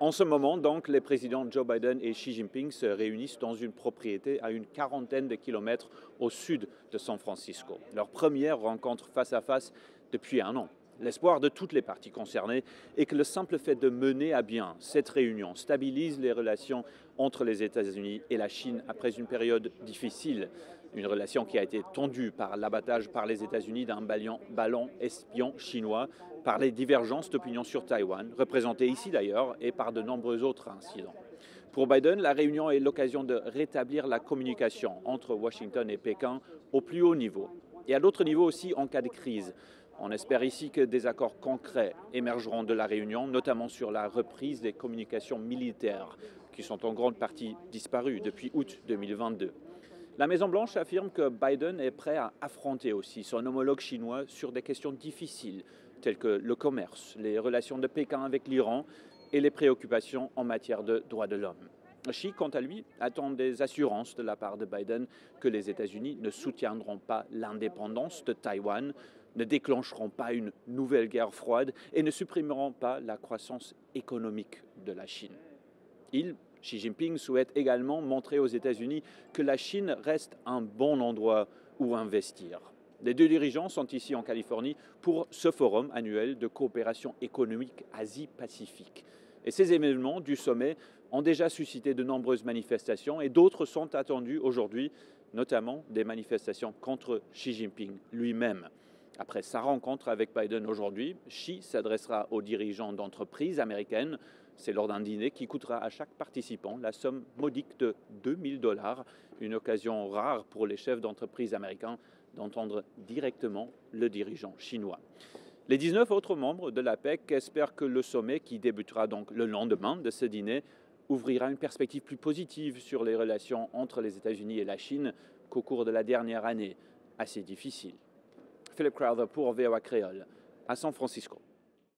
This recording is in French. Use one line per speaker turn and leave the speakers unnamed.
En ce moment, donc, les présidents Joe Biden et Xi Jinping se réunissent dans une propriété à une quarantaine de kilomètres au sud de San Francisco. Leur première rencontre face à face depuis un an. L'espoir de toutes les parties concernées est que le simple fait de mener à bien cette réunion stabilise les relations entre les États-Unis et la Chine après une période difficile. Une relation qui a été tendue par l'abattage par les États-Unis d'un ballon espion chinois, par les divergences d'opinion sur Taïwan, représentées ici d'ailleurs, et par de nombreux autres incidents. Pour Biden, la réunion est l'occasion de rétablir la communication entre Washington et Pékin au plus haut niveau, et à d'autres niveaux aussi en cas de crise. On espère ici que des accords concrets émergeront de la réunion, notamment sur la reprise des communications militaires, qui sont en grande partie disparues depuis août 2022. La Maison-Blanche affirme que Biden est prêt à affronter aussi son homologue chinois sur des questions difficiles, telles que le commerce, les relations de Pékin avec l'Iran et les préoccupations en matière de droits de l'homme. Xi, quant à lui, attend des assurances de la part de Biden que les États-Unis ne soutiendront pas l'indépendance de Taïwan, ne déclencheront pas une nouvelle guerre froide et ne supprimeront pas la croissance économique de la Chine. Xi Jinping souhaite également montrer aux États-Unis que la Chine reste un bon endroit où investir. Les deux dirigeants sont ici en Californie pour ce forum annuel de coopération économique Asie-Pacifique. Et ces événements du sommet ont déjà suscité de nombreuses manifestations et d'autres sont attendues aujourd'hui, notamment des manifestations contre Xi Jinping lui-même. Après sa rencontre avec Biden aujourd'hui, Xi s'adressera aux dirigeants d'entreprises américaines. C'est lors d'un dîner qui coûtera à chaque participant la somme modique de $2000, une occasion rare pour les chefs d'entreprise américains d'entendre directement le dirigeant chinois. Les 19 autres membres de l'APEC espèrent que le sommet, qui débutera donc le lendemain de ce dîner, ouvrira une perspective plus positive sur les relations entre les États-Unis et la Chine qu'au cours de la dernière année, assez difficile. Philip Crowther pour VOA Créole, à San Francisco.